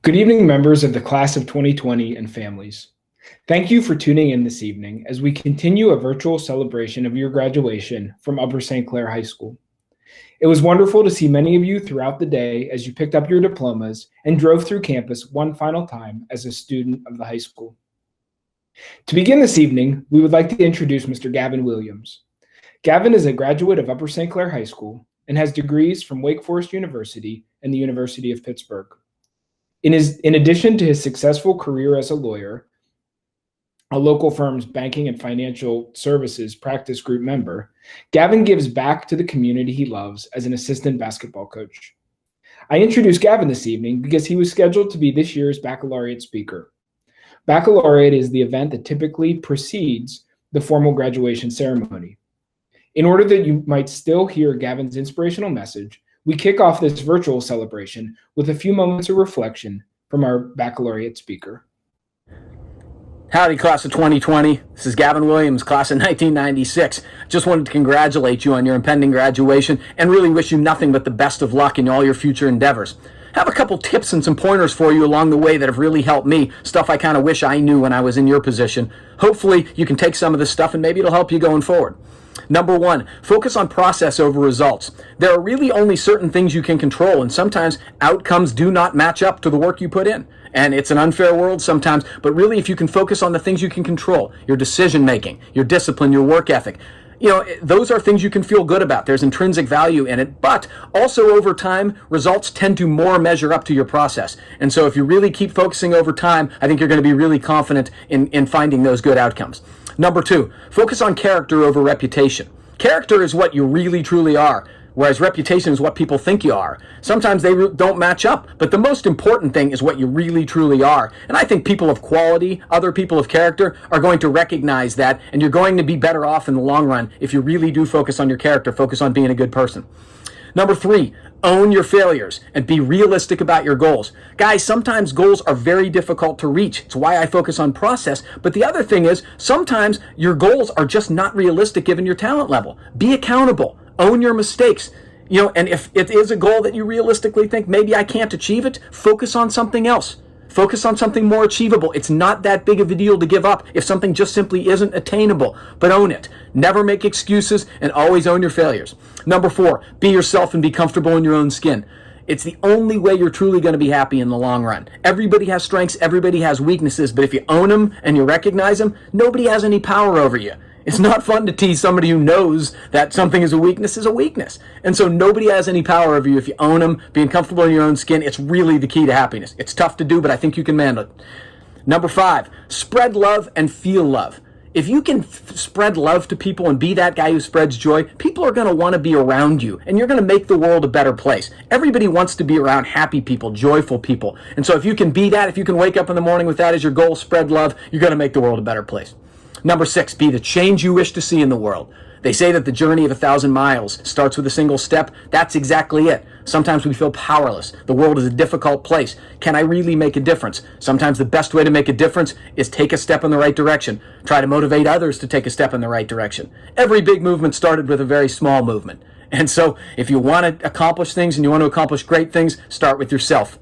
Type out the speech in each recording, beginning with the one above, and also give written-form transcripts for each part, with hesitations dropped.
Good evening, members of the class of 2020 and families. Thank you for tuning in this evening as we continue a virtual celebration of your graduation from Upper St. Clair High School. It was wonderful to see many of you throughout the day as you picked up your diplomas and drove through campus one final time as a student of the high school. To begin this evening, we would like to introduce Mr. Gavin Williams. Gavin is a graduate of Upper St. Clair High School and has degrees from Wake Forest University and the University of Pittsburgh. In addition to his successful career as a lawyer, a local firm's banking and financial services practice group member, Gavin gives back to the community he loves as an assistant basketball coach. I introduced Gavin this evening because he was scheduled to be this year's baccalaureate speaker. Baccalaureate is the event that typically precedes the formal graduation ceremony. In order that you might still hear Gavin's inspirational message, we kick off this virtual celebration with a few moments of reflection from our baccalaureate speaker. Howdy, class of 2020. This is Gavin Williams, class of 1996. Just wanted to congratulate you on your impending graduation and really wish you nothing but the best of luck in all your future endeavors. I have a couple tips and some pointers for you along the way that have really helped me, stuff I kind of wish I knew when I was in your position. Hopefully, you can take some of this stuff and maybe it'll help you going forward. Number one, focus on process over results. There are really only certain things you can control, and sometimes outcomes do not match up to the work you put in. And it's an unfair world sometimes, but really if you can focus on the things you can control, your decision making, your discipline, your work ethic, those are things you can feel good about. There's intrinsic value in it, but also over time, results tend to more measure up to your process. And so if you really keep focusing over time, I think you're going to be really confident in finding those good outcomes. Number two, focus on character over reputation. Character is what you really truly are, whereas reputation is what people think you are. Sometimes they don't match up, but the most important thing is what you really truly are. And I think people of quality, other people of character, are going to recognize that, and you're going to be better off in the long run if you really do focus on your character, focus on being a good person. Number three, own your failures and be realistic about your goals. Guys, sometimes goals are very difficult to reach. It's why I focus on process. But the other thing is, sometimes your goals are just not realistic given your talent level. Be accountable. Own your mistakes. And if it is a goal that you realistically think maybe I can't achieve it, focus on something else. Focus on something more achievable. It's not that big of a deal to give up if something just simply isn't attainable, but own it. Never make excuses and always own your failures. Number four, be yourself and be comfortable in your own skin. It's the only way you're truly going to be happy in the long run. Everybody has strengths, everybody has weaknesses, but if you own them and you recognize them, nobody has any power over you. It's not fun to tease somebody who knows that something is a weakness is a weakness. And so nobody has any power over you if you own them. Being comfortable in your own skin, it's really the key to happiness. It's tough to do, but I think you can manage it. Number five, spread love and feel love. If you can spread love to people and be that guy who spreads joy, people are going to want to be around you, and you're going to make the world a better place. Everybody wants to be around happy people, joyful people. And so if you can be that, if you can wake up in the morning with that as your goal, spread love, you're going to make the world a better place. Number six, be the change you wish to see in the world. They say that the journey of 1,000 miles starts with a single step. That's exactly it. Sometimes we feel powerless. The world is a difficult place. Can I really make a difference? Sometimes the best way to make a difference is take a step in the right direction. Try to motivate others to take a step in the right direction. Every big movement started with a very small movement. And so if you want to accomplish things and you want to accomplish great things, start with yourself.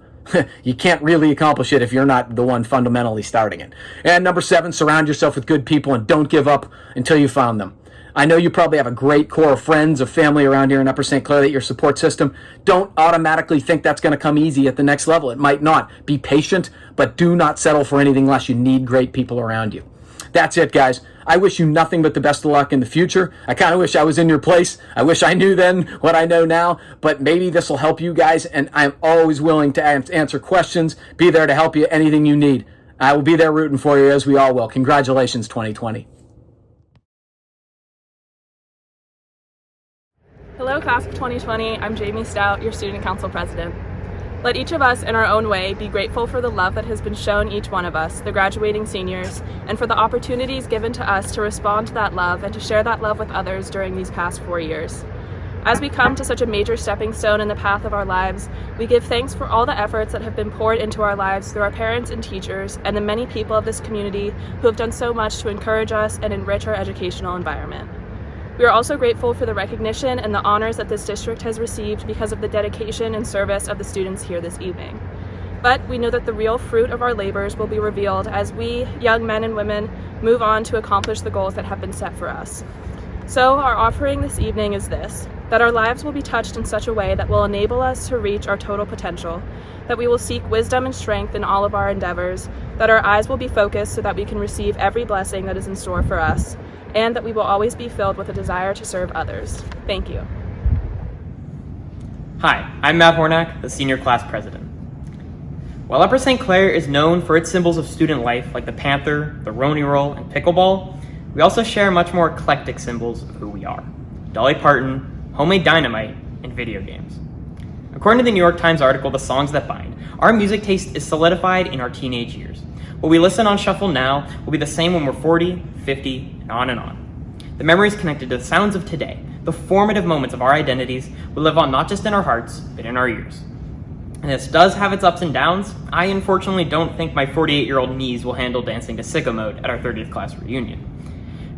You can't really accomplish it if you're not the one fundamentally starting it. And number seven, surround yourself with good people and don't give up until you found them. I know you probably have a great core of friends, of family around here in Upper St. Clair, that your support system. Don't automatically think that's going to come easy at the next level. It might not. Be patient, but do not settle for anything less. You need great people around you. That's it, guys. I wish you nothing but the best of luck in the future. I kind of wish I was in your place. I wish I knew then what I know now, but maybe this will help you guys, and I'm always willing to answer questions, be there to help you, anything you need. I will be there rooting for you, as we all will. Congratulations, 2020. Hello, class of 2020. I'm Jamie Stout, your student council president. Let each of us, in our own way, be grateful for the love that has been shown each one of us, the graduating seniors, and for the opportunities given to us to respond to that love and to share that love with others during these past 4 years. As we come to such a major stepping stone in the path of our lives, we give thanks for all the efforts that have been poured into our lives through our parents and teachers and the many people of this community who have done so much to encourage us and enrich our educational environment. We are also grateful for the recognition and the honors that this district has received because of the dedication and service of the students here this evening. But we know that the real fruit of our labors will be revealed as we, young men and women, move on to accomplish the goals that have been set for us. So our offering this evening is this: that our lives will be touched in such a way that will enable us to reach our total potential, that we will seek wisdom and strength in all of our endeavors, that our eyes will be focused so that we can receive every blessing that is in store for us, and that we will always be filled with a desire to serve others. Thank you. Hi, I'm Matt Hornack, the senior class president. While Upper St. Clair is known for its symbols of student life like the Panther, the Roni Roll, and pickleball, we also share much more eclectic symbols of who we are: Dolly Parton, homemade dynamite, and video games. According to the New York Times article, The Songs That Bind, our music taste is solidified in our teenage years. What we listen on shuffle now will be the same when we're 40, 50, and on and on. The memories connected to the sounds of today, the formative moments of our identities, will live on not just in our hearts, but in our ears. And this does have its ups and downs. I unfortunately don't think my 48-year-old knees will handle dancing to Sicko Mode at our 30th class reunion.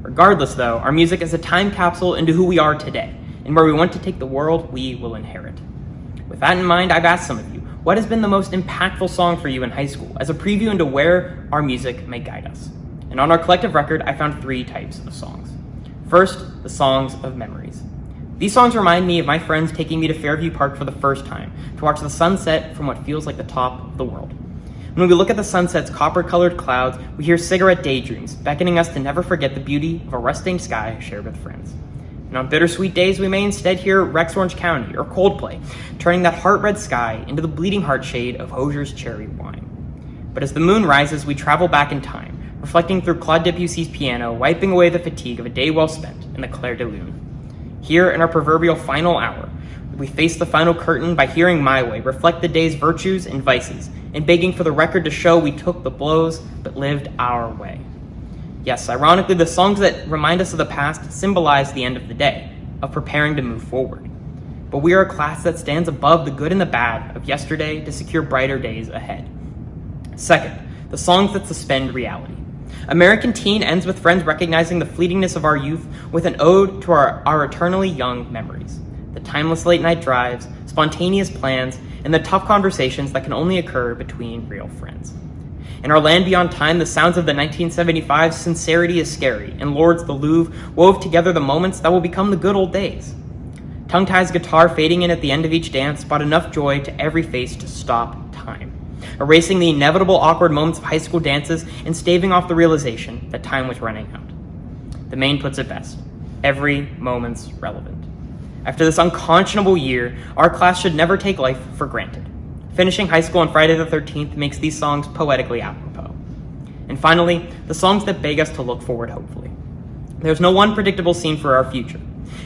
Regardless though, our music is a time capsule into who we are today, and where we want to take the world we will inherit. With that in mind, I've asked some of you, what has been the most impactful song for you in high school, as a preview into where our music may guide us? And on our collective record, I found 3 types of songs. First, the songs of memories. These songs remind me of my friends taking me to Fairview Park for the first time to watch the sunset from what feels like the top of the world. When we look at the sunset's copper-colored clouds, we hear cigarette daydreams beckoning us to never forget the beauty of a resting sky shared with friends. And on bittersweet days, we may instead hear Rex Orange County or Coldplay, turning that heart-red sky into the bleeding heart shade of Hosier's cherry wine. But as the moon rises, we travel back in time, reflecting through Claude Debussy's piano, wiping away the fatigue of a day well spent in the Clair de Lune. Here, in our proverbial final hour, we face the final curtain by hearing My Way reflect the day's virtues and vices, and begging for the record to show we took the blows but lived our way. Yes, ironically, the songs that remind us of the past symbolize the end of the day, of preparing to move forward. But we are a class that stands above the good and the bad of yesterday to secure brighter days ahead. Second, the songs that suspend reality. American Teen ends with friends recognizing the fleetingness of our youth with an ode to our eternally young memories. The timeless late night drives, spontaneous plans, and the tough conversations that can only occur between real friends. In our land beyond time, the sounds of the 1975 Sincerity is Scary and Lord's The Louvre wove together the moments that will become the good old days. Tongue-Tie's guitar fading in at the end of each dance brought enough joy to every face to stop time, erasing the inevitable awkward moments of high school dances and staving off the realization that time was running out. The Maine puts it best: every moment's relevant. After this unconscionable year, our class should never take life for granted. Finishing high school on Friday the 13th makes these songs poetically apropos. And finally, the songs that beg us to look forward hopefully. There's no one predictable scene for our future.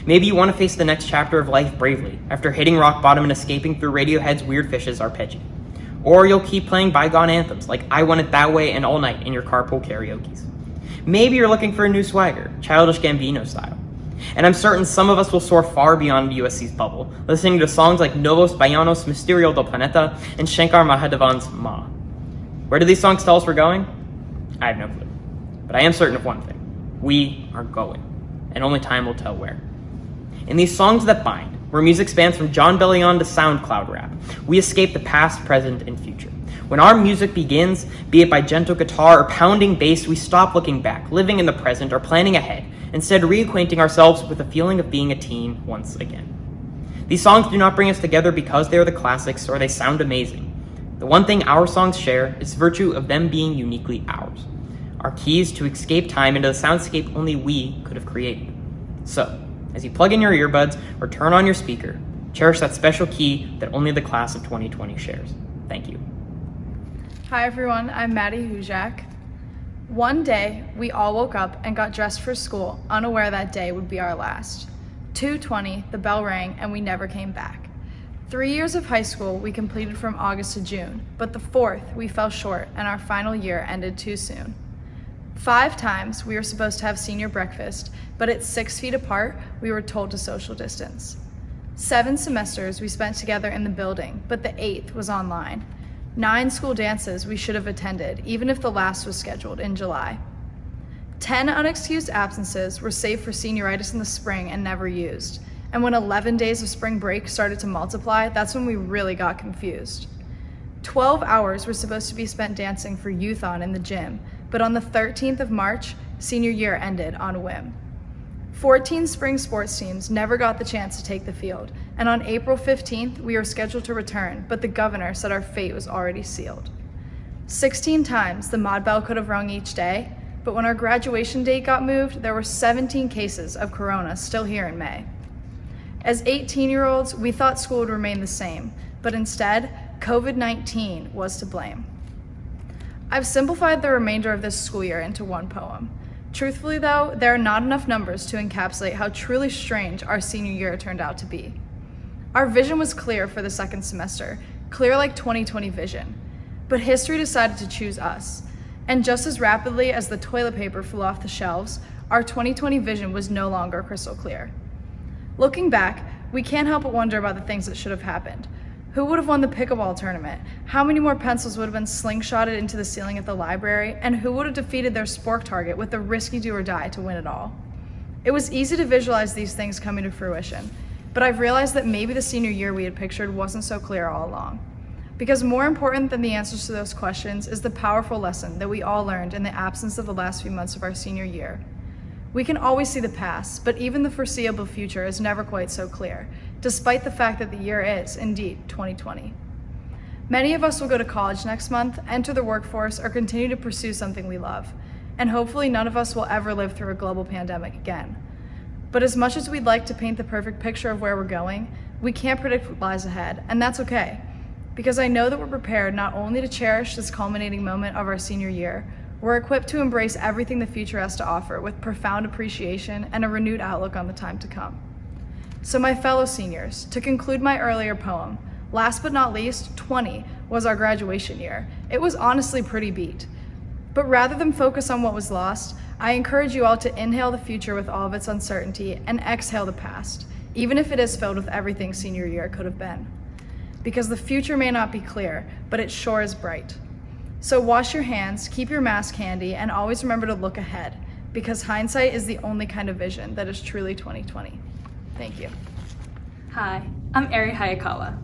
Maybe you want to face the next chapter of life bravely after hitting rock bottom and escaping through Radiohead's Weird Fish's arpeggi. Or you'll keep playing bygone anthems like I Want It That Way and All Night in your carpool karaokes. Maybe you're looking for a new swagger, Childish Gambino style. And I'm certain some of us will soar far beyond USC's bubble, listening to songs like Novos Baianos Misterio del Planeta and Shankar Mahadevan's Ma. Where do these songs tell us we're going? I have no clue. But I am certain of one thing: we are going, and only time will tell where. In these songs that bind, where music spans from John Bellion to SoundCloud rap, we escape the past, present, and future. When our music begins, be it by gentle guitar or pounding bass, we stop looking back, living in the present, or planning ahead, instead reacquainting ourselves with the feeling of being a teen once again. These songs do not bring us together because they are the classics or they sound amazing. The one thing our songs share is the virtue of them being uniquely ours. Our keys to escape time into the soundscape only we could have created. So, as you plug in your earbuds or turn on your speaker, cherish that special key that only the class of 2020 shares. Thank you. Hi everyone, I'm Maddie Hujak. One day, we all woke up and got dressed for school, unaware that day would be our last. 2:20, the bell rang, and we never came back. 3 years of high school we completed from August to June, but the 4th we fell short and our final year ended too soon. 5 times we were supposed to have senior breakfast, but at 6 feet apart, we were told to social distance. 7 semesters we spent together in the building, but the 8th was online. 9 school dances we should have attended, even if the last was scheduled in July. 10 unexcused absences were saved for senioritis in the spring and never used. And when 11 days of spring break started to multiply, that's when we really got confused. 12 hours were supposed to be spent dancing for youth-on in the gym, but on the 13th of March, senior year ended on a whim. 14 spring sports teams never got the chance to take the field, and on April 15th, we were scheduled to return, but the governor said our fate was already sealed. 16 times the mod bell could have rung each day, but when our graduation date got moved, there were 17 cases of corona still here in May. As 18-year-olds, we thought school would remain the same, but instead, COVID-19 was to blame. I've simplified the remainder of this school year into one poem. Truthfully though, there are not enough numbers to encapsulate how truly strange our senior year turned out to be. Our vision was clear for the second semester, clear like 2020 vision, but history decided to choose us. And just as rapidly as the toilet paper flew off the shelves, our 2020 vision was no longer crystal clear. Looking back, we can't help but wonder about the things that should have happened. Who would have won the pickleball tournament? How many more pencils would have been slingshotted into the ceiling at the library? And who would have defeated their spork target with a risky do or die to win it all? It was easy to visualize these things coming to fruition, but I've realized that maybe the senior year we had pictured wasn't so clear all along. Because more important than the answers to those questions is the powerful lesson that we all learned in the absence of the last few months of our senior year. We can always see the past, but even the foreseeable future is never quite so clear, despite the fact that the year is, indeed, 2020. Many of us will go to college next month, enter the workforce, or continue to pursue something we love. And hopefully none of us will ever live through a global pandemic again. But as much as we'd like to paint the perfect picture of where we're going, we can't predict what lies ahead, and that's okay. Because I know that we're prepared not only to cherish this culminating moment of our senior year, we're equipped to embrace everything the future has to offer with profound appreciation and a renewed outlook on the time to come. So my fellow seniors, to conclude my earlier poem, last but not least, 20 was our graduation year. It was honestly pretty beat. But rather than focus on what was lost, I encourage you all to inhale the future with all of its uncertainty and exhale the past, even if it is filled with everything senior year could have been. Because the future may not be clear, but it sure is bright. So wash your hands, keep your mask handy, and always remember to look ahead, because hindsight is the only kind of vision that is truly 2020. Thank you. Hi, I'm Eri Hayakawa.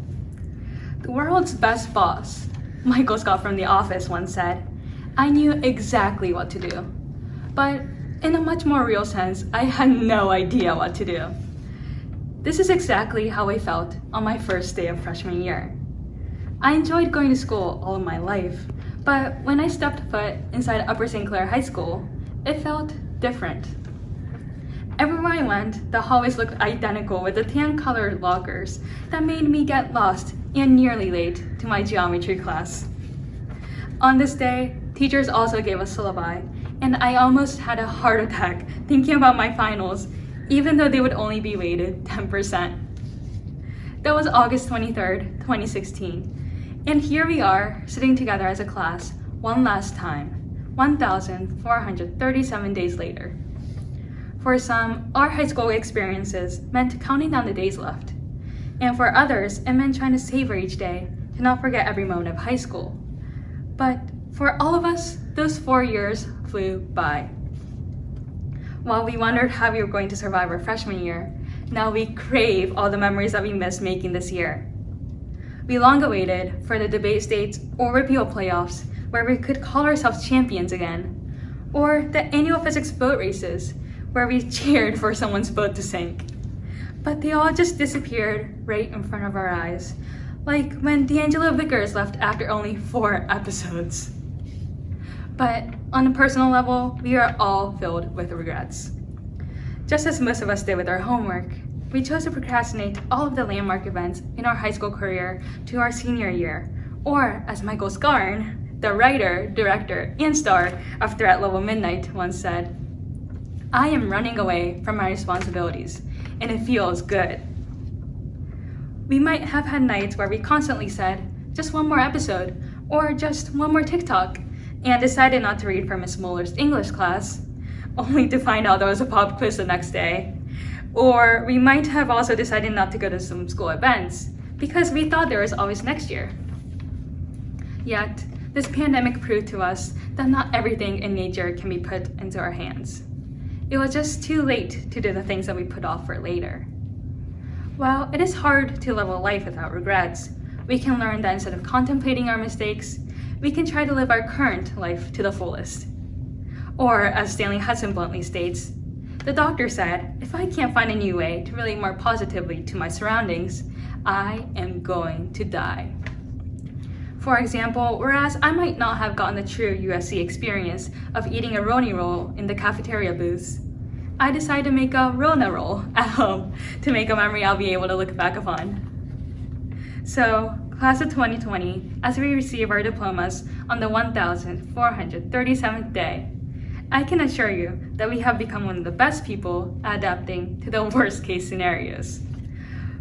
The world's best boss, Michael Scott from The Office, once said, "I knew exactly what to do." But in a much more real sense, I had no idea what to do. This is exactly how I felt on my first day of freshman year. I enjoyed going to school all of my life, but when I stepped foot inside Upper St. Clair High School, it felt different. Everywhere I went, the hallways looked identical with the tan-colored lockers that made me get lost and nearly late to my geometry class. On this day, teachers also gave us syllabi, and I almost had a heart attack thinking about my finals, even though they would only be weighted 10%. That was August 23rd, 2016. And here we are, sitting together as a class, one last time, 1,437 days later. For some, our high school experiences meant counting down the days left. And for others, it meant trying to savor each day to not forget every moment of high school. But for all of us, those 4 years flew by. While we wondered how we were going to survive our freshman year, now we crave all the memories that we missed making this year. We long awaited for the debate states or repeal playoffs where we could call ourselves champions again, or the annual physics boat races where we cheered for someone's boat to sink. But they all just disappeared right in front of our eyes, like when D'Angelo Vickers left after only 4 episodes. But on a personal level, we are all filled with regrets. Just as most of us did with our homework, we chose to procrastinate all of the landmark events in our high school career to our senior year, or as Michael Scarn, the writer, director, and star of Threat Level Midnight once said, "I am running away from my responsibilities, and it feels good." We might have had nights where we constantly said, just one more episode, or just one more TikTok, and decided not to read for Miss Muller's English class, only to find out there was a pop quiz the next day. Or we might have also decided not to go to some school events, because we thought there was always next year. Yet, This pandemic proved to us that not everything in nature can be put into our hands. It was just too late to do the things that we put off for later. While it is hard to live a life without regrets, we can learn that instead of contemplating our mistakes, we can try to live our current life to the fullest. Or, as Stanley Hudson bluntly states, the doctor said, if I can't find a new way to relate more positively to my surroundings, I am going to die. For example, whereas I might not have gotten the true USC experience of eating a Roni roll in the cafeteria booths, I decided to make a Rona roll at home to make a memory I'll be able to look back upon. So, class of 2020, as we receive our diplomas on the 1,437th day, I can assure you that we have become one of the best people at adapting to the worst case scenarios.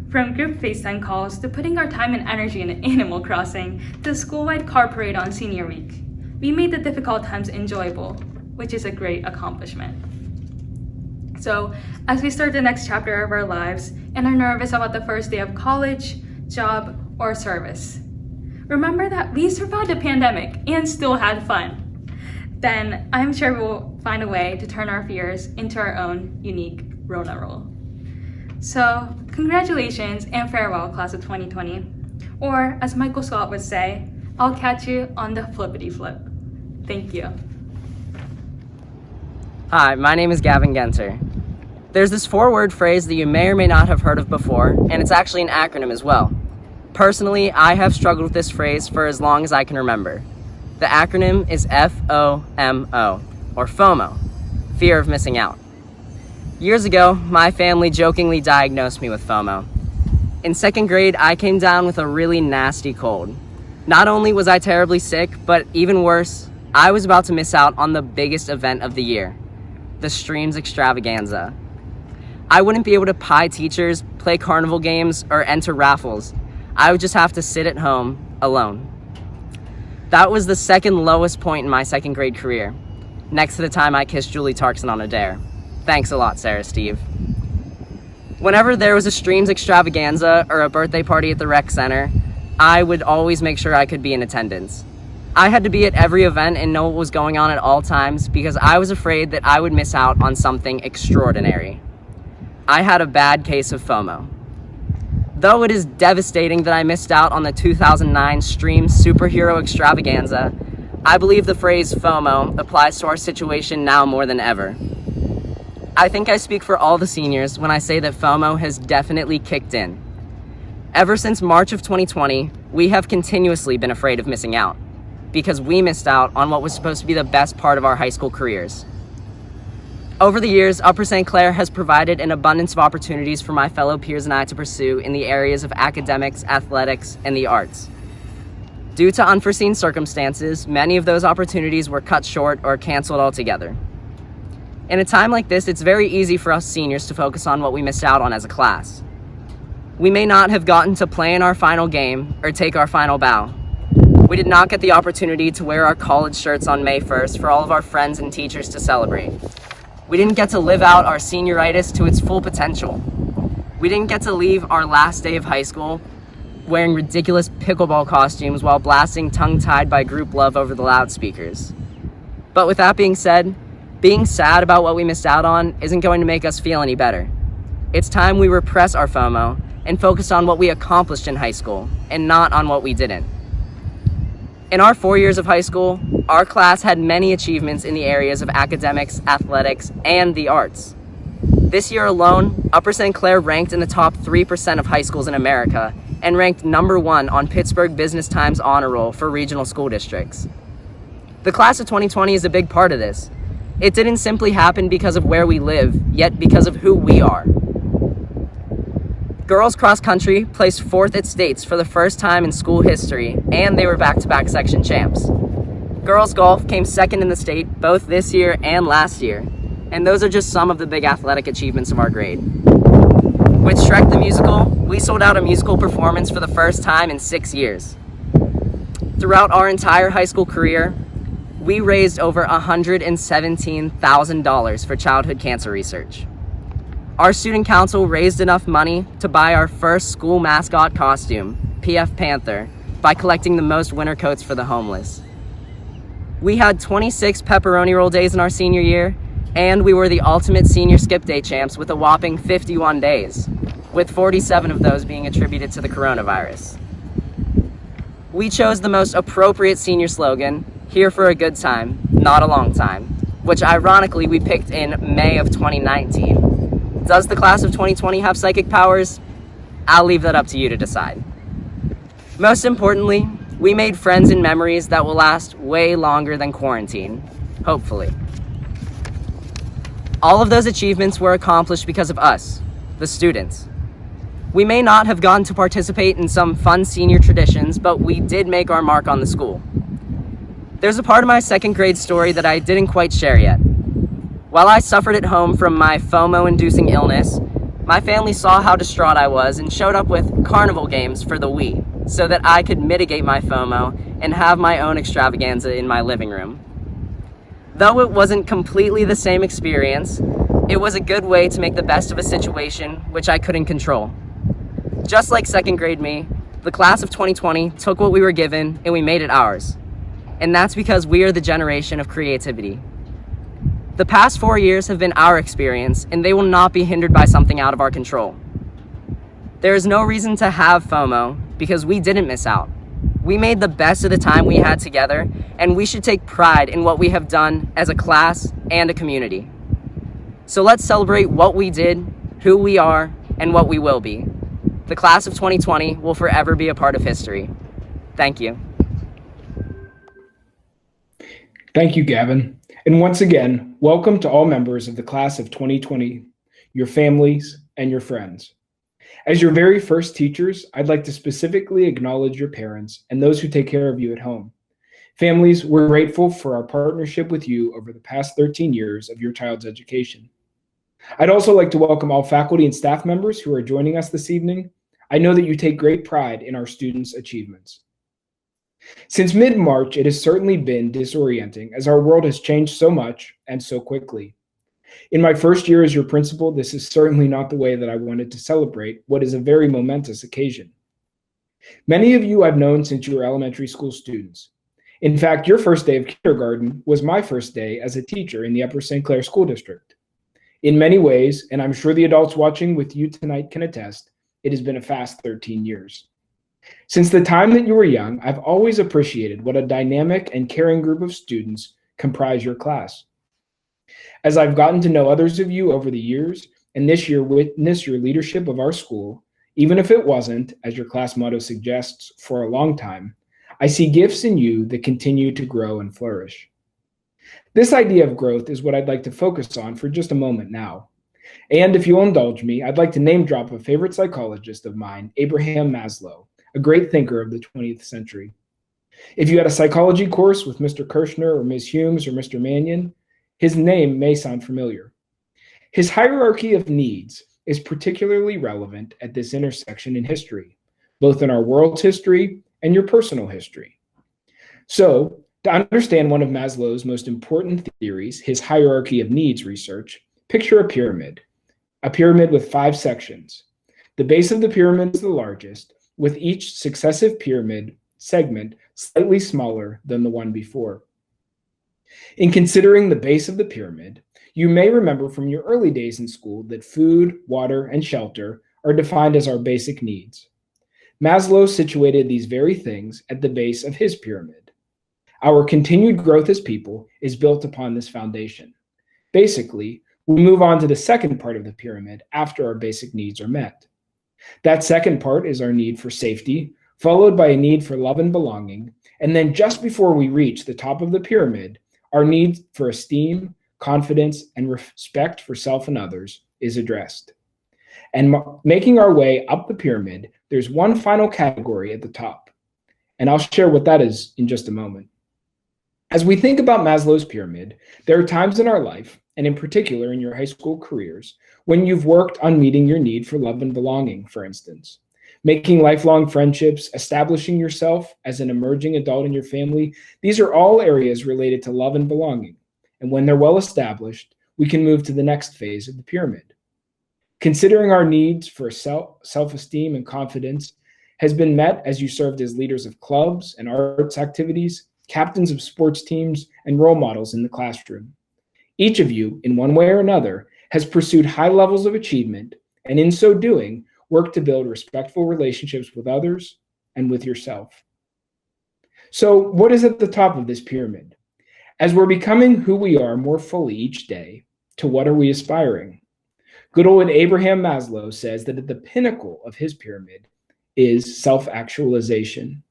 From group FaceTime calls to putting our time and energy in Animal Crossing to the school-wide car parade on senior week, we made the difficult times enjoyable, which is a great accomplishment. So, as we start the next chapter of our lives and are nervous about the first day of college, job, or service, remember that we survived the pandemic and still had fun. Then I'm sure we'll find a way to turn our fears into our own unique Rona roll. So, congratulations and farewell, class of 2020. Or, as Michael Scott would say, I'll catch you on the flippity flip. Thank you. Hi, my name is Gavin Genter. There's this 4-word phrase that you may or may not have heard of before, and it's actually an acronym as well. Personally, I have struggled with this phrase for as long as I can remember. The acronym is FOMO, or FOMO, fear of missing out. Years ago, my family jokingly diagnosed me with FOMO. In 2nd grade, I came down with a really nasty cold. Not only was I terribly sick, but even worse, I was about to miss out on the biggest event of the year, the Streams Extravaganza. I wouldn't be able to pie teachers, play carnival games, or enter raffles. I would just have to sit at home, alone. That was the second lowest point in my 2nd grade career, next to the time I kissed Julie Tarkson on a dare. Thanks a lot, Sarah Steve. Whenever there was a Streams Extravaganza or a birthday party at the rec center, I would always make sure I could be in attendance. I had to be at every event and know what was going on at all times because I was afraid that I would miss out on something extraordinary. I had a bad case of FOMO. Though it is devastating that I missed out on the 2009 Stream Superhero Extravaganza, I believe the phrase FOMO applies to our situation now more than ever. I think I speak for all the seniors when I say that FOMO has definitely kicked in. Ever since March of 2020, we have continuously been afraid of missing out, because we missed out on what was supposed to be the best part of our high school careers. Over the years, Upper St. Clair has provided an abundance of opportunities for my fellow peers and I to pursue in the areas of academics, athletics, and the arts. Due to unforeseen circumstances, many of those opportunities were cut short or canceled altogether. In a time like this, it's very easy for us seniors to focus on what we missed out on as a class. We may not have gotten to play in our final game or take our final bow. We did not get the opportunity to wear our college shirts on May 1st for all of our friends and teachers to celebrate. We didn't get to live out our senioritis to its full potential. We didn't get to leave our last day of high school wearing ridiculous pickleball costumes while blasting Tongue-Tied by Group Love over the loudspeakers. But with that being said, being sad about what we missed out on isn't going to make us feel any better. It's time we repress our FOMO and focus on what we accomplished in high school and not on what we didn't. In our 4 years of high school, our class had many achievements in the areas of academics, athletics, and the arts. This year alone, Upper St. Clair ranked in the top 3% of high schools in America and ranked #1 on Pittsburgh Business Times honor roll for regional school districts. The class of 2020 is a big part of this. It didn't simply happen because of where we live, yet because of who we are. Girls cross country placed 4th at states for the first time in school history, and they were back-to-back section champs. Girls golf came 2nd in the state both this year and last year, and those are just some of the big athletic achievements of our grade. With Shrek the Musical, we sold out a musical performance for the first time in 6 years. Throughout our entire high school career, we raised over $117,000 for childhood cancer research. Our student council raised enough money to buy our first school mascot costume, PF Panther, by collecting the most winter coats for the homeless. We had 26 pepperoni roll days in our senior year, and we were the ultimate senior skip day champs with a whopping 51 days, with 47 of those being attributed to the coronavirus. We chose the most appropriate senior slogan, "Here for a good time, not a long time," which ironically we picked in May of 2019. Does the class of 2020 have psychic powers? I'll leave that up to you to decide. Most importantly, we made friends and memories that will last way longer than quarantine, hopefully. All of those achievements were accomplished because of us, the students. We may not have gotten to participate in some fun senior traditions, but we did make our mark on the school. There's a part of my second grade story that I didn't quite share yet. While I suffered at home from my FOMO-inducing illness, my family saw how distraught I was and showed up with carnival games for the Wii so that I could mitigate my FOMO and have my own extravaganza in my living room. Though it wasn't completely the same experience, it was a good way to make the best of a situation which I couldn't control. Just like second grade me, the class of 2020 took what we were given and we made it ours. And that's because we are the generation of creativity. The past 4 years have been our experience, and they will not be hindered by something out of our control. There is no reason to have FOMO because we didn't miss out. We made the best of the time we had together, and we should take pride in what we have done as a class and a community. So let's celebrate what we did, who we are, and what we will be. The class of 2020 will forever be a part of history. Thank you. Thank you, Gavin. And once again, welcome to all members of the class of 2020, your families, and your friends. As your very first teachers, I'd like to specifically acknowledge your parents and those who take care of you at home. Families, we're grateful for our partnership with you over the past 13 years of your child's education. I'd also like to welcome all faculty and staff members who are joining us this evening. I know that you take great pride in our students' achievements. Since mid-March, it has certainly been disorienting as our world has changed so much and so quickly. In my first year as your principal, this is certainly not the way that I wanted to celebrate what is a very momentous occasion. Many of you I've known since you were elementary school students. In fact, your first day of kindergarten was my first day as a teacher in the Upper St. Clair School District. In many ways, and I'm sure the adults watching with you tonight can attest, it has been a fast 13 years. Since the time that you were young, I've always appreciated what a dynamic and caring group of students comprise your class. As I've gotten to know others of you over the years, and this year witness your leadership of our school, even if it wasn't, as your class motto suggests, for a long time, I see gifts in you that continue to grow and flourish. This idea of growth is what I'd like to focus on for just a moment now. And if you'll indulge me, I'd like to name drop a favorite psychologist of mine, Abraham Maslow, a great thinker of the 20th century. If you had a psychology course with Mr. Kirshner or Ms. Humes or Mr. Mannion, his name may sound familiar. His hierarchy of needs is particularly relevant at this intersection in history, both in our world's history and your personal history. So, to understand one of Maslow's most important theories, his hierarchy of needs research, picture a pyramid with 5 sections. The base of the pyramid is the largest, with each successive pyramid segment slightly smaller than the one before. In considering the base of the pyramid, you may remember from your early days in school that food, water, and shelter are defined as our basic needs. Maslow situated these very things at the base of his pyramid. Our continued growth as people is built upon this foundation. Basically, we move on to the second part of the pyramid after our basic needs are met. That second part is our need for safety, followed by a need for love and belonging, and then just before we reach the top of the pyramid, our need for esteem, confidence, and respect for self and others is addressed. And making our way up the pyramid, there's one final category at the top, and I'll share what that is in just a moment. As we think about Maslow's pyramid, there are times in our life, and in particular in your high school careers, when you've worked on meeting your need for love and belonging, for instance. Making lifelong friendships, establishing yourself as an emerging adult in your family, these are all areas related to love and belonging. And when they're well established, we can move to the next phase of the pyramid. Considering our needs for self-esteem and confidence has been met as you served as leaders of clubs and arts activities, captains of sports teams, and role models in the classroom. Each of you, in one way or another, has pursued high levels of achievement, and in so doing, worked to build respectful relationships with others and with yourself. So, what is at the top of this pyramid? As we're becoming who we are more fully each day, to what are we aspiring? Good old Abraham Maslow says that at the pinnacle of his pyramid is self-actualization.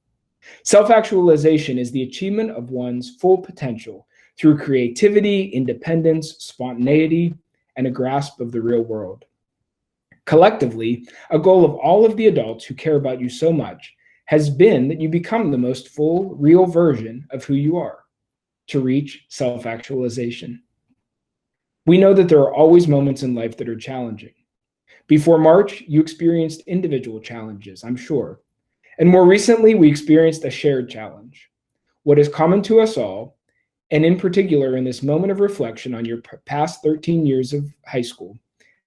Self-actualization is the achievement of one's full potential through creativity, independence, spontaneity, and a grasp of the real world. Collectively, a goal of all of the adults who care about you so much has been that you become the most full, real version of who you are, to reach self-actualization. We know that there are always moments in life that are challenging. Before March, you experienced individual challenges, I'm sure. And more recently, we experienced a shared challenge. What is common to us all, and in particular in this moment of reflection on your past 13 years of high school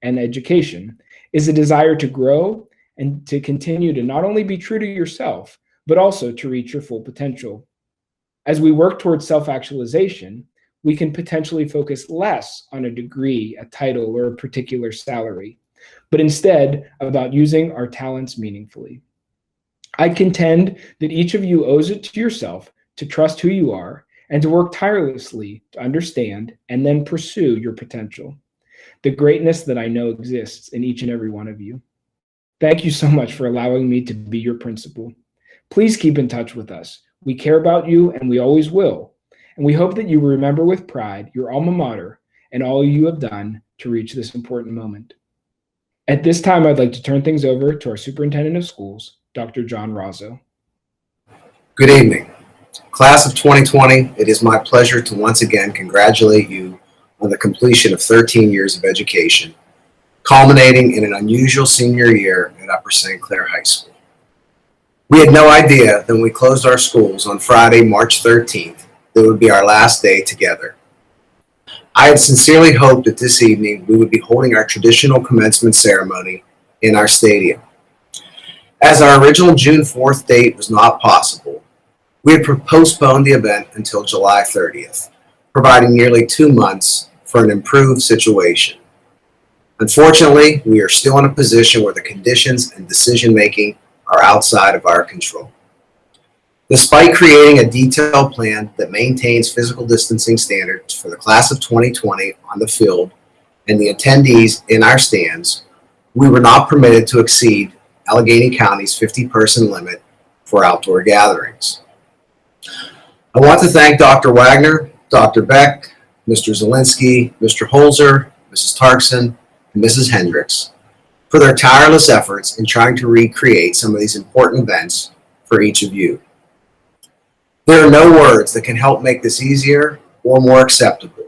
and education, is a desire to grow and to continue to not only be true to yourself, but also to reach your full potential. As we work towards self-actualization, we can potentially focus less on a degree, a title, or a particular salary, but instead about using our talents meaningfully. I contend that each of you owes it to yourself to trust who you are and to work tirelessly to understand and then pursue your potential, the greatness that I know exists in each and every one of you. Thank you so much for allowing me to be your principal. Please keep in touch with us. We care about you, and we always will. And we hope that you remember with pride your alma mater and all you have done to reach this important moment. At this time, I'd like to turn things over to our Superintendent of Schools, Dr. John Razzo. Good evening. Class of 2020, it is my pleasure to once again congratulate you on the completion of 13 years of education, culminating in an unusual senior year at Upper St. Clair High School. We had no idea that when we closed our schools on Friday, March 13th, that it would be our last day together. I had sincerely hoped that this evening we would be holding our traditional commencement ceremony in our stadium. As our original June 4th date was not possible, we had postponed the event until July 30th, providing nearly 2 months for an improved situation. Unfortunately, we are still in a position where the conditions and decision-making are outside of our control. Despite creating a detailed plan that maintains physical distancing standards for the class of 2020 on the field and the attendees in our stands, we were not permitted to exceed Allegheny County's 50-person limit for outdoor gatherings. I want to thank Dr. Wagner, Dr. Beck, Mr. Zielinski, Mr. Holzer, Mrs. Tarkson, and Mrs. Hendricks for their tireless efforts in trying to recreate some of these important events for each of you. There are no words that can help make this easier or more acceptable.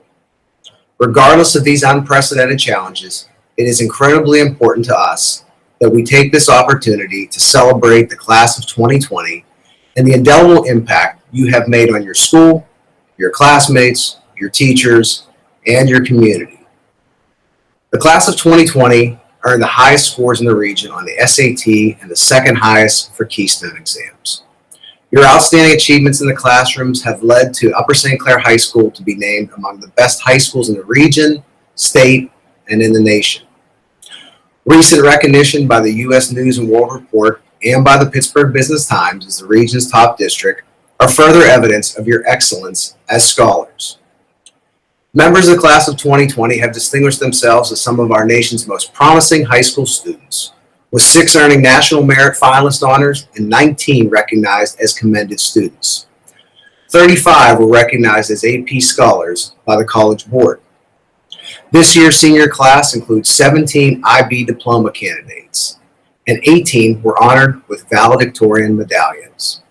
Regardless of these unprecedented challenges, it is incredibly important to us that we take this opportunity to celebrate the class of 2020 and the indelible impact you have made on your school, your classmates, your teachers, and your community. The class of 2020 earned the highest scores in the region on the SAT and the second highest for Keystone exams. Your outstanding achievements in the classrooms have led to Upper St. Clair High School to be named among the best high schools in the region, state, and in the nation. Recent recognition by the U.S. News and World Report and by the Pittsburgh Business Times as the region's top district are further evidence of your excellence as scholars. Members of the class of 2020 have distinguished themselves as some of our nation's most promising high school students, with 6 earning National Merit Finalist honors and 19 recognized as commended students. 35 were recognized as AP Scholars by the College Board. This year's senior class includes 17 IB diploma candidates, and 18 were honored with valedictorian medallions.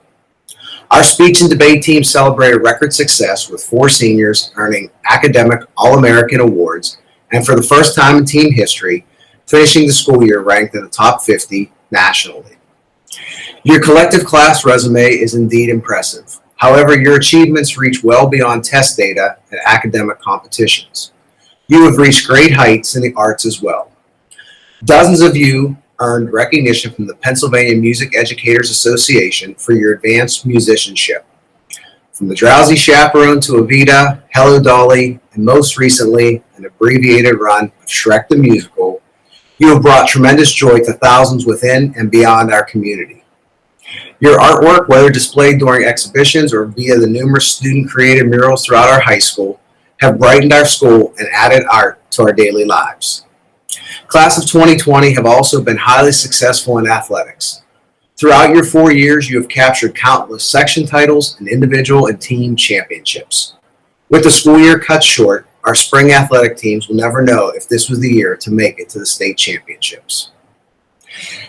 Our speech and debate team celebrated record success with 4 seniors earning academic All-American awards, and for the first time in team history, finishing the school year ranked in the top 50 nationally. Your collective class resume is indeed impressive. However, your achievements reach well beyond test data and academic competitions. You have reached great heights in the arts as well. Dozens of you earned recognition from the Pennsylvania Music Educators Association for your advanced musicianship. From the drowsy chaperone to Evita, Hello Dolly, and most recently, an abbreviated run of Shrek the Musical, you have brought tremendous joy to thousands within and beyond our community. Your artwork, whether displayed during exhibitions or via the numerous student-created murals throughout our high school, have brightened our school and added art to our daily lives. Class of 2020 have also been highly successful in athletics. Throughout your 4 years, you have captured countless section titles and individual and team championships. With the school year cut short, our spring athletic teams will never know if this was the year to make it to the state championships.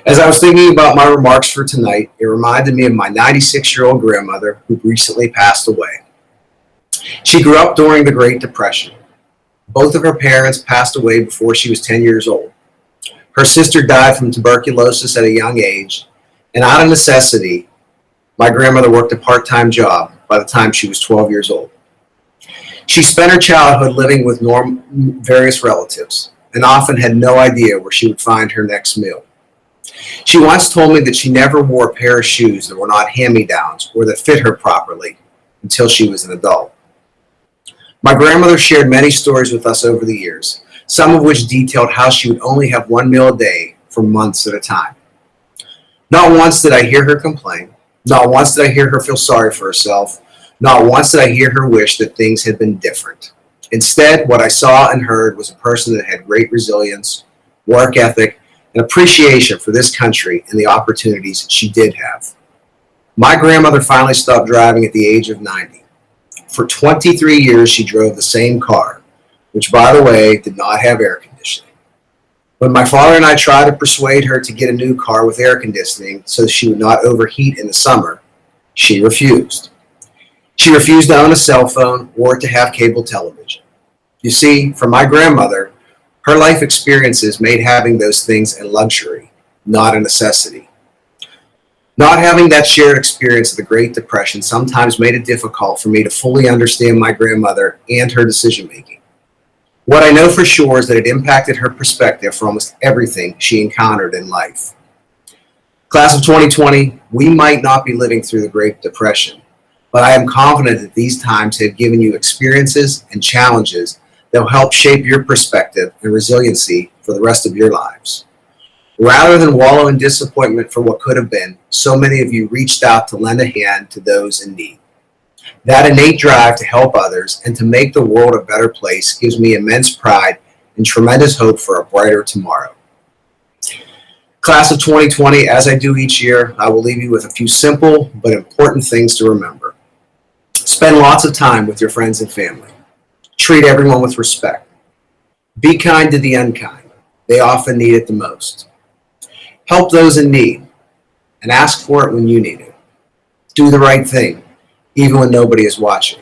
As I was thinking about my remarks for tonight, it reminded me of my 96-year-old grandmother who recently passed away. She grew up during the Great Depression. Both of her parents passed away before she was 10 years old. Her sister died from tuberculosis at a young age, and out of necessity, my grandmother worked a part-time job by the time she was 12 years old. She spent her childhood living with various relatives and often had no idea where she would find her next meal. She once told me that she never wore a pair of shoes that were not hand-me-downs or that fit her properly until she was an adult. My grandmother shared many stories with us over the years, some of which detailed how she would only have one meal a day for months at a time. Not once did I hear her complain. Not once did I hear her feel sorry for herself. Not once did I hear her wish that things had been different. Instead, what I saw and heard was a person that had great resilience, work ethic, and appreciation for this country and the opportunities she did have. My grandmother finally stopped driving at the age of 90. For 23 years, she drove the same car, which, by the way, did not have air conditioning. When my father and I tried to persuade her to get a new car with air conditioning so she would not overheat in the summer, she refused. She refused to own a cell phone or to have cable television. You see, for my grandmother, her life experiences made having those things a luxury, not a necessity. Not having that shared experience of the Great Depression sometimes made it difficult for me to fully understand my grandmother and her decision-making. What I know for sure is that it impacted her perspective for almost everything she encountered in life. Class of 2020, we might not be living through the Great Depression, but I am confident that these times have given you experiences and challenges that will help shape your perspective and resiliency for the rest of your lives. Rather than wallow in disappointment for what could have been, so many of you reached out to lend a hand to those in need. That innate drive to help others and to make the world a better place gives me immense pride and tremendous hope for a brighter tomorrow. Class of 2020, as I do each year, I will leave you with a few simple but important things to remember. Spend lots of time with your friends and family. Treat everyone with respect. Be kind to the unkind. They often need it the most. Help those in need and ask for it when you need it. Do the right thing, even when nobody is watching.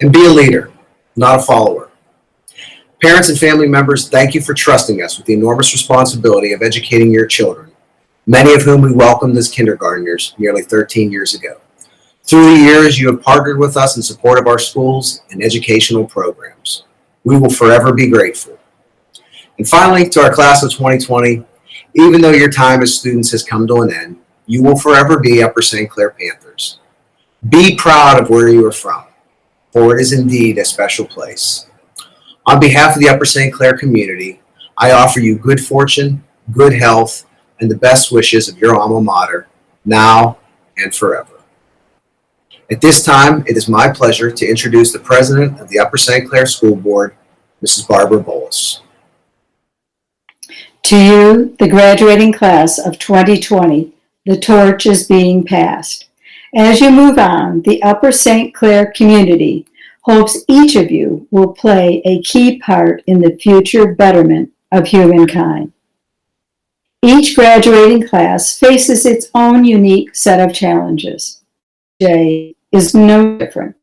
And be a leader, not a follower. Parents and family members, thank you for trusting us with the enormous responsibility of educating your children, many of whom we welcomed as kindergartners nearly 13 years ago. Through the years, you have partnered with us in support of our schools and educational programs. We will forever be grateful. And finally, to our class of 2020, even though your time as students has come to an end, you will forever be Upper St. Clair Panthers. Be proud of where you are from, for it is indeed a special place. On behalf of the Upper St. Clair community, I offer you good fortune, good health, and the best wishes of your alma mater, now and forever. At this time, it is my pleasure to introduce the president of the Upper St. Clair School Board, Mrs. Barbara Bolus. To you, the graduating class of 2020, the torch is being passed. As you move on, the Upper St. Clair community hopes each of you will play a key part in the future betterment of humankind. Each graduating class faces its own unique set of challenges. Today is no different.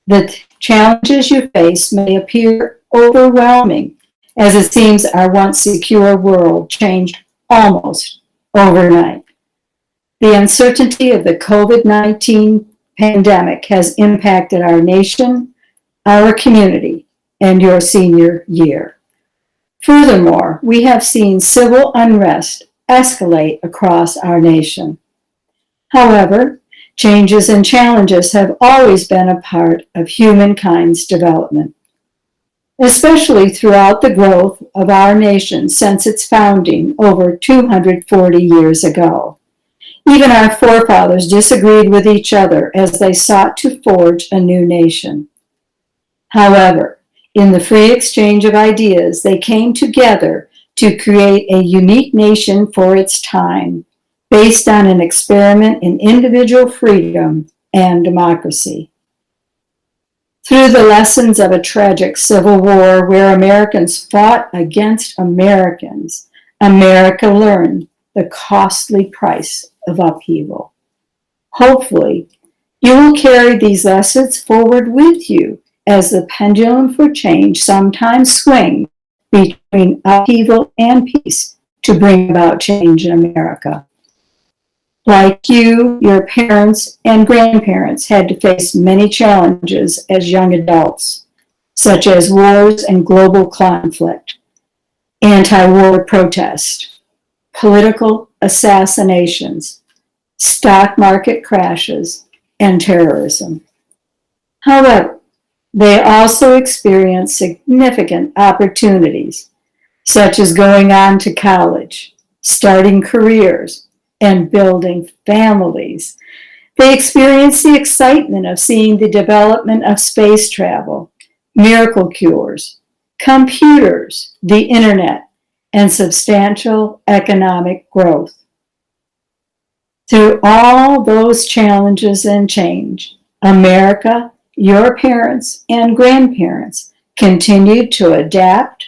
The challenges you face may appear overwhelming, as it seems our once secure world changed almost overnight. The uncertainty of the COVID-19 pandemic has impacted our nation, our community, and your senior year. Furthermore, we have seen civil unrest escalate across our nation. However, Changes and challenges have always been a part of humankind's development, especially throughout the growth of our nation since its founding over 240 years ago. Even our forefathers disagreed with each other as they sought to forge a new nation. However, in the free exchange of ideas, they came together to create a unique nation for its time, based on an experiment in individual freedom and democracy. Through the lessons of a tragic civil war where Americans fought against Americans, America learned the costly price of upheaval. Hopefully, you will carry these lessons forward with you as the pendulum for change sometimes swings between upheaval and peace to bring about change in America. Like you, your parents and grandparents had to face many challenges as young adults, such as wars and global conflict, anti-war protest, political assassinations, stock market crashes, and terrorism. However, they also experienced significant opportunities, such as going on to college, starting careers, and building families. They experienced the excitement of seeing the development of space travel, miracle cures, computers, the internet, and substantial economic growth. Through all those challenges and change, America, your parents and grandparents continued to adapt,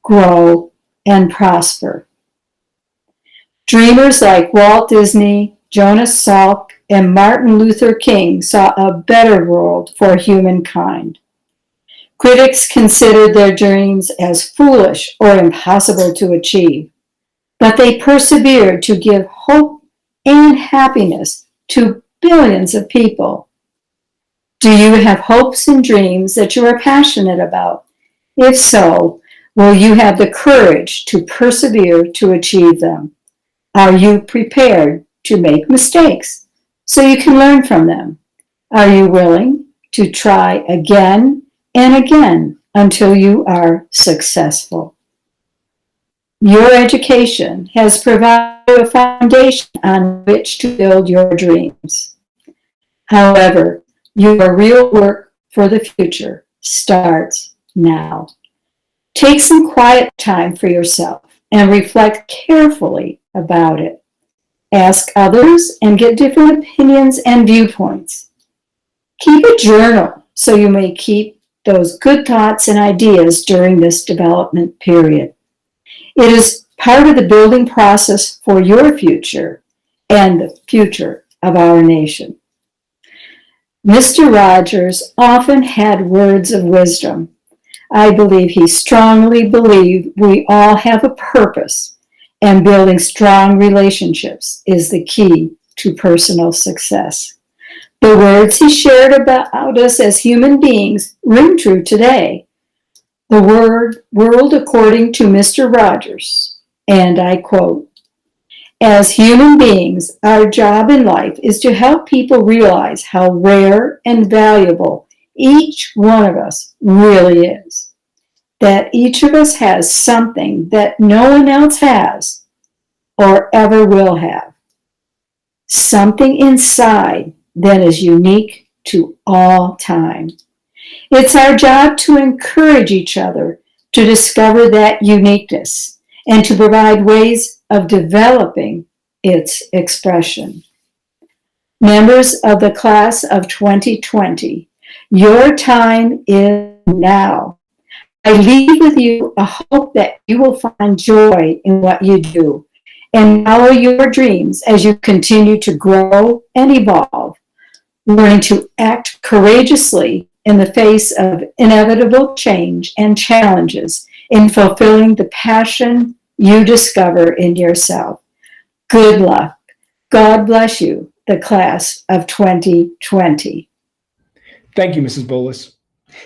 grow, and prosper. Dreamers like Walt Disney, Jonas Salk, and Martin Luther King saw a better world for humankind. Critics considered their dreams as foolish or impossible to achieve, but they persevered to give hope and happiness to billions of people. Do you have hopes and dreams that you are passionate about? If so, will you have the courage to persevere to achieve them? Are you prepared to make mistakes so you can learn from them? Are you willing to try again and again until you are successful? Your education has provided a foundation on which to build your dreams. However, your real work for the future starts now. Take some quiet time for yourself and reflect carefully about it. Ask others and get different opinions and viewpoints. Keep a journal so you may keep those good thoughts and ideas during this development period. It is part of the building process for your future and the future of our nation. Mr. Rogers often had words of wisdom. I believe he strongly believed we all have a purpose, and building strong relationships is the key to personal success. The words he shared about us as human beings ring true today. The world according to Mr. Rogers, and I quote, "As human beings, our job in life is to help people realize how rare and valuable each one of us really is. That each of us has something that no one else has or ever will have. Something inside that is unique to all time. It's our job to encourage each other to discover that uniqueness and to provide ways of developing its expression." Members of the class of 2020, your time is now. I leave with you a hope that you will find joy in what you do and follow your dreams as you continue to grow and evolve, learning to act courageously in the face of inevitable change and challenges in fulfilling the passion you discover in yourself. Good luck. God bless you, the class of 2020. Thank you, Mrs. Bolus.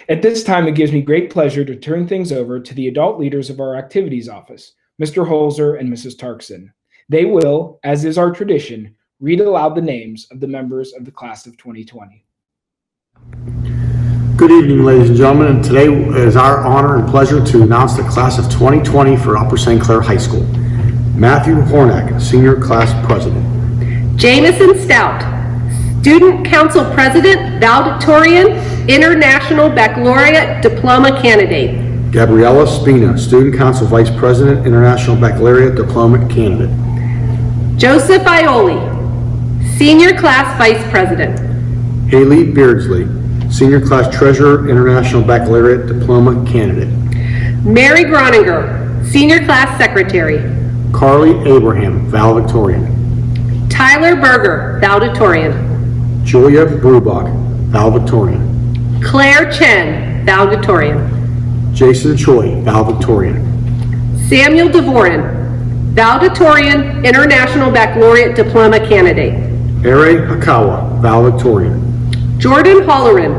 At this time, it gives me great pleasure to turn things over to the adult leaders of our activities office, Mr. Holzer and Mrs. Tarkson. They will, as is our tradition, read aloud the names of the members of the class of 2020. Good evening, ladies and gentlemen, and today is our honor and pleasure to announce the class of 2020 for Upper St. Clair High School. Matthew Hornack, Senior Class President. Jamison Stout, Student Council President, Valedictorian, International Baccalaureate Diploma Candidate. Gabriella Spina, Student Council Vice President, International Baccalaureate Diploma Candidate. Joseph Ioli, Senior Class Vice President. Haley Beardsley, Senior Class Treasurer, International Baccalaureate Diploma Candidate. Mary Groninger, Senior Class Secretary. Carly Abraham, Valedictorian. Tyler Berger, Valedictorian. Julia Brubach, Valedictorian. Claire Chen, Valedictorian. Jason Choi, Valedictorian. Samuel Devoren, Valedictorian, International Baccalaureate Diploma Candidate. Ere Hakawa, Valedictorian. Jordan Holleran,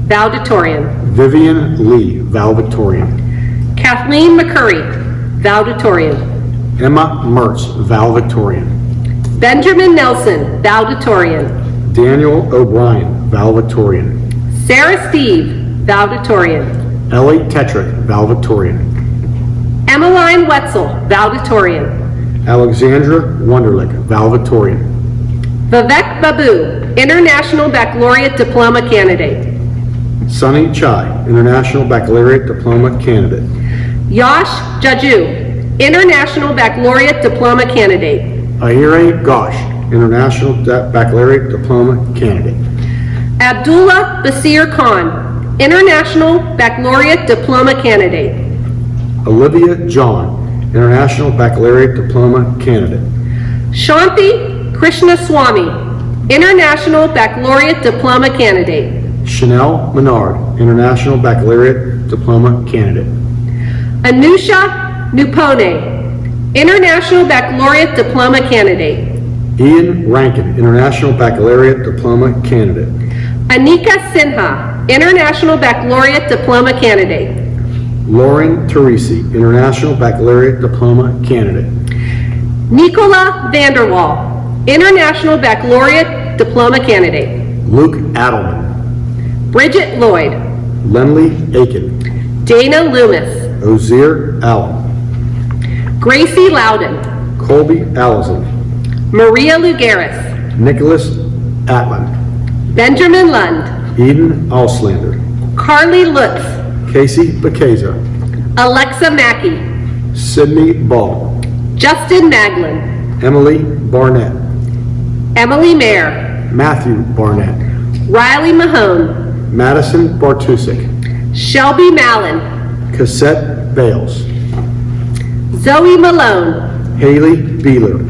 Valedictorian. Vivian Lee, Valedictorian. Kathleen McCurry, Valedictorian. Emma Mertz, Valedictorian. Benjamin Nelson, Valedictorian. Daniel O'Brien, Valedictorian. Sarah Steve, Valedictorian. Ellie Tetrick, Valedictorian. Emmeline Wetzel, Valedictorian. Alexandra Wunderlich, Valedictorian. Vivek Babu, International Baccalaureate Diploma Candidate. Sunny Chai, International Baccalaureate Diploma Candidate. Yash Jaju, International Baccalaureate Diploma Candidate. Ahire Ghosh, International Baccalaureate Diploma Candidate. Abdullah Basir Khan, International Baccalaureate Diploma Candidate. Olivia John, International Baccalaureate Diploma Candidate. Shanti Krishnaswamy, International Baccalaureate Diploma Candidate. Chanel Menard, International Baccalaureate Diploma Candidate. Anusha Nupone, International Baccalaureate Diploma Candidate. Ian Rankin, International Baccalaureate Diploma Candidate. Anika Sinha, International Baccalaureate Diploma Candidate. Lauren Teresi, International Baccalaureate Diploma Candidate. Nicola Vanderwall, International Baccalaureate Diploma Candidate. Luke Adelman. Bridget Lloyd. Lenley Aiken. Dana Loomis. Ozir Allen. Gracie Loudon. Colby Allison. Maria Lugaris. Nicholas Atlan. Benjamin Lund. Eden Auslander. Carly Lutz. Casey Baceza. Alexa Mackey. Sydney Ball. Justin Maglin. Emily Barnett. Emily Mayer. Matthew Barnett. Riley Mahone. Madison Bartusik. Shelby Mallon. Cassette Bales. Zoe Malone. Haley Beeler.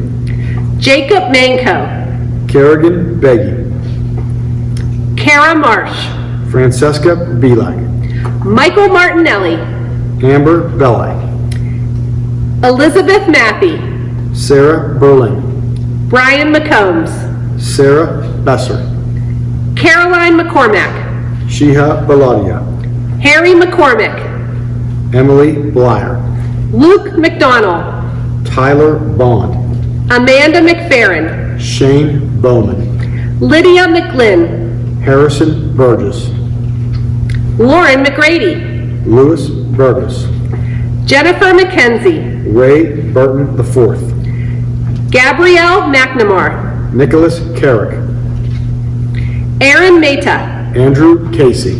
Jacob Manco. Kerrigan Beggy. Kara Marsh. Francesca Belak. Michael Martinelli. Amber Belli. Elizabeth Mappy. Sarah Berlin. Brian McCombs. Sarah Besser. Caroline McCormack. Shiha Baladia. Harry McCormick. Emily Blyer. Luke McDonald. Tyler Bond. Amanda McFerrin. Shane Bowman. Lydia McGlynn. Harrison Burgess. Lauren McGrady. Louis Burgess. Jennifer McKenzie. Ray Burton IV. Gabrielle McNamara. Nicholas Carrick. Aaron Mehta. Andrew Casey.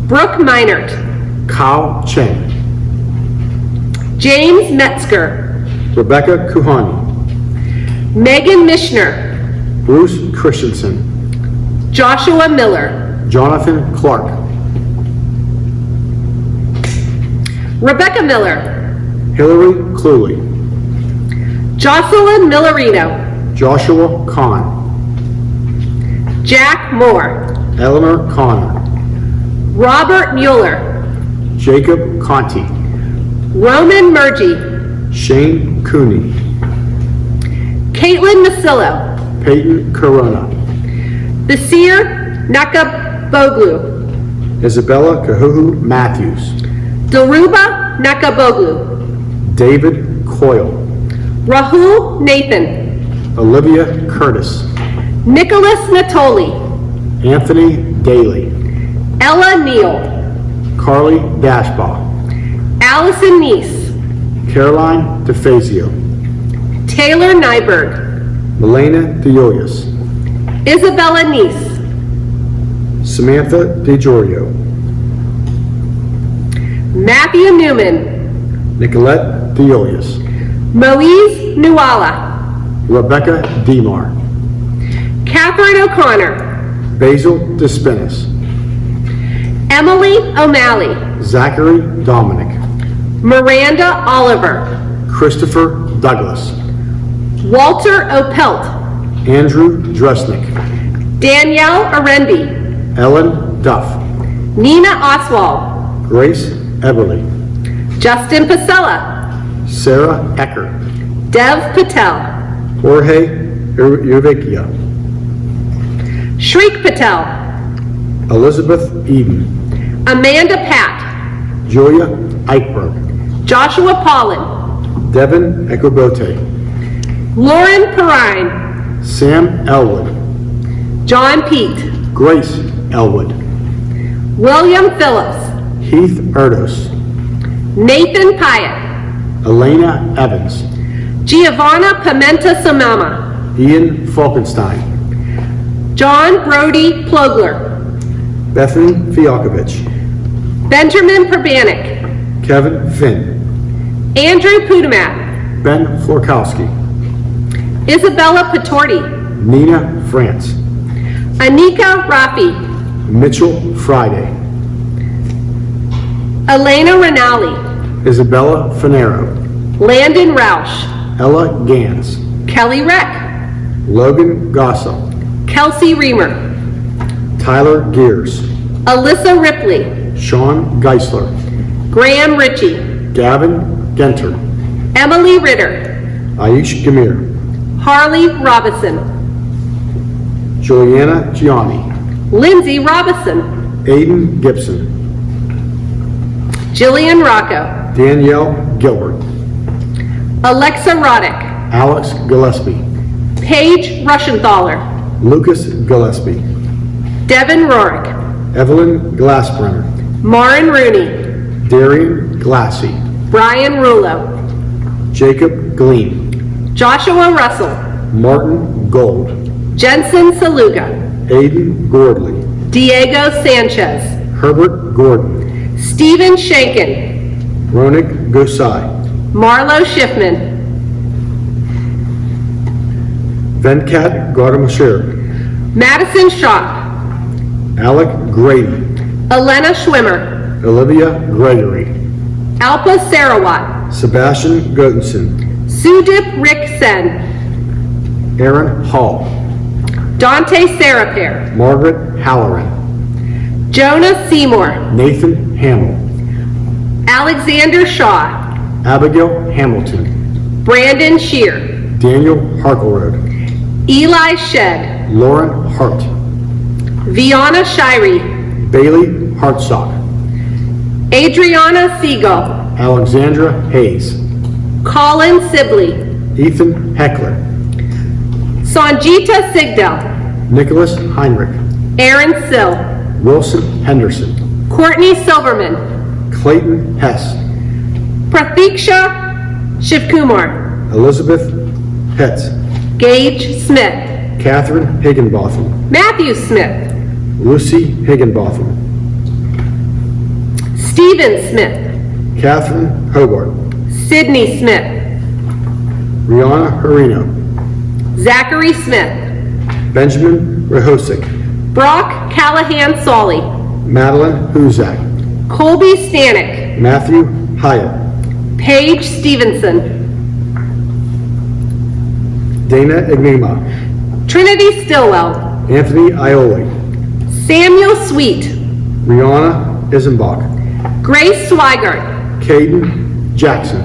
Brooke Meinert. Kyle Cheng. James Metzger. Rebecca Kuhani. Megan Mishner. Bruce Christensen. Joshua Miller. Jonathan Clark. Rebecca Miller. Hillary Cluley. Jocelyn Millerino. Joshua Kahn. Jack Moore. Eleanor Connor. Robert Mueller. Jacob Conti. Roman Murgy. Shane Cooney. Caitlin Masillo. Peyton Corona. Basir Nakaboglu. Isabella Kahuhu Matthews. Daruba Nakaboglu. David Coyle. Rahul Nathan. Olivia Curtis, Nicholas Natoli, Anthony Daly, Ella Neal, Carly Dashbaugh, Allison Neese, Caroline DeFazio, Taylor Nyberg, Milena DeYoyas, Isabella Neese, Samantha DeGiorio, Matthew Newman, Nicolette DeYoyas, Moise Nuala, Rebecca Demar, Catherine O'Connor, Basil Despinas, Emily O'Malley, Zachary Dominic, Miranda Oliver, Christopher Douglas, Walter Opelt, Andrew Dresnick, Danielle Arendi, Ellen Duff, Nina Oswald, Grace Eberly, Justin Pasella, Sarah Ecker, Dev Patel, Jorge Urvicchia, Shriek Patel, Elizabeth Eden, Amanda Pat, Julia Eichberg, Joshua Paulin, Devin Equibote, Lauren Perrine, Sam Elwood, John Pete, Grace Elwood, William Phillips, Heath Erdos, Nathan Pyatt, Elena Evans, Giovanna Pimenta Samama, Ian Falkenstein, John Brody Plogler, Bethany Fialkovich, Benjamin Perbanik, Kevin Finn, Andrew Pudamat, Ben Florkowski, Isabella Patorti, Nina France, Anika Rafi, Mitchell Friday, Elena Rinaldi, Isabella Finero, Landon Roush, Ella Gans, Kelly Reck, Logan Gossel, Kelsey Reamer, Tyler Gears, Alyssa Ripley, Sean Geisler, Graham Ritchie, Gavin Genter, Emily Ritter, Aish Gamir, Harley Robinson, Juliana Gianni, Lindsay Robinson, Aiden Gibson, Jillian Rocco, Danielle Gilbert, Alexa Roddick, Alex Gillespie, Paige Rushenthaler, Lucas Gillespie, Devin Rorick, Evelyn Glassbrenner, Marin Rooney, Darian Glassy, Brian Rulo, Jacob Glean, Joshua Russell, Martin Gold, Jensen Saluga, Aiden Gordley, Diego Sanchez, Herbert Gordon, Stephen Shankin, Ronik Gosai, Marlo Schiffman, Venkat Gautamashir, Madison Shaw, Alec Grady, Elena Schwimmer, Olivia Gregory, Alpa Sarawat, Sebastian Gotenson, Sudip Rick Sen, Aaron Hall, Dante Sarapair, Margaret Halloran, Jonah Seymour, Nathan Hamill, Alexander Shaw, Abigail Hamilton, Brandon Shear, Daniel Harkleroad, Eli Shed, Lauren Hart, Viana Shirey, Bailey Hartsock, Adriana Siegel, Alexandra Hayes, Colin Sibley, Ethan Heckler, Sanjita Sigdel, Nicholas Heinrich, Aaron Sill, Wilson Henderson, Courtney Silverman, Clayton Hess, Prathiksha Shivkumar, Elizabeth Hetz, Gage Smith, Catherine Higginbotham, Matthew Smith, Lucy Higginbotham, Stephen Smith, Catherine Hobart, Sydney Smith, Rihanna Harino, Zachary Smith, Benjamin Rehosik, Brock Callahan Solly, Madeline Huzak, Colby Stanek, Matthew Hyatt, Paige Stevenson, Dana Ignima, Trinity Stillwell, Anthony Ioli, Samuel Sweet, Rihanna Isenbach, Grace Swigert, Caden Jackson,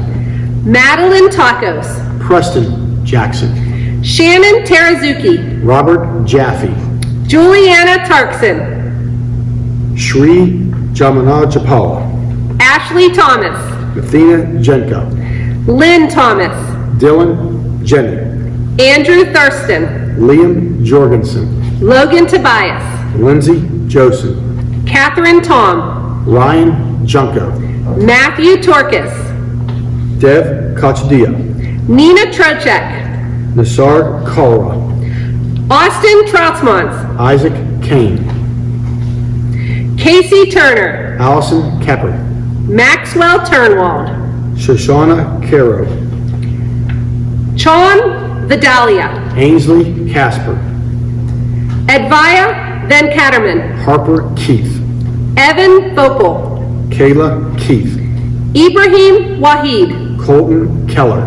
Madeline Tacos, Preston Jackson, Shannon Terazuki, Robert Jaffe, Juliana Tarkson, Shri Jamanajapala, Ashley Thomas, Athena Jenko, Lynn Thomas, Dylan Jenny, Andrew Thurston, Liam Jorgensen, Logan Tobias, Lindsay Joseph, Catherine Tom, Ryan Junko, Matthew Torkis, Dev Kachadia, Nina Trocek, Nassar Kalra, Austin Troutsmans, Isaac Kane, Casey Turner, Allison Kepper, Maxwell Turnwald, Shoshana Caro, Sean Vidalia, Ainsley Casper, Advaya Van Katterman, Harper Keith, Evan Vopel, Kayla Keith, Ibrahim Wahid, Colton Keller,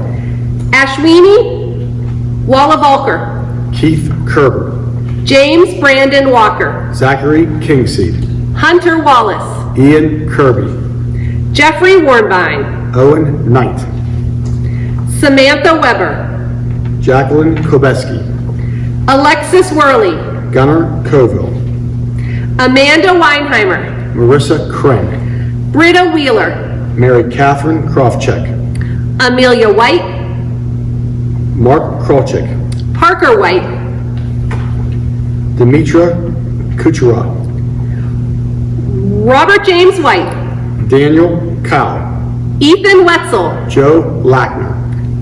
Ashwini Wallavalkar, Keith Kerber, James Brandon Walker, Zachary Kingseed, Hunter Wallace, Ian Kirby, Jeffrey Warnbein, Owen Knight, Samantha Weber, Jacqueline Kobeski, Alexis Worley, Gunnar Coville, Amanda Weinheimer, Marissa Krenn, Britta Wheeler, Mary Catherine Krofcheck, Amelia White, Mark Krolchik, Parker White, Dimitra Kuchera, Robert James White, Daniel Cow, Ethan Wetzel, Joe Lackner,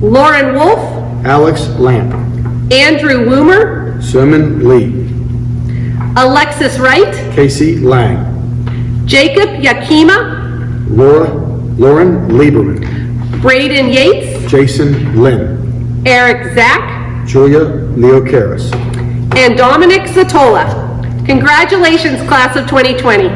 Lauren Wolf, Alex Lamp, Andrew Woomer, Simon Lee, Alexis Wright, Casey Lang, Jacob Yakima, Lauren Lieberman, Braden Yates, Jason Lynn, Eric Zach, Julia Leocaris. and Dominic Zatola. Congratulations, class of 2020.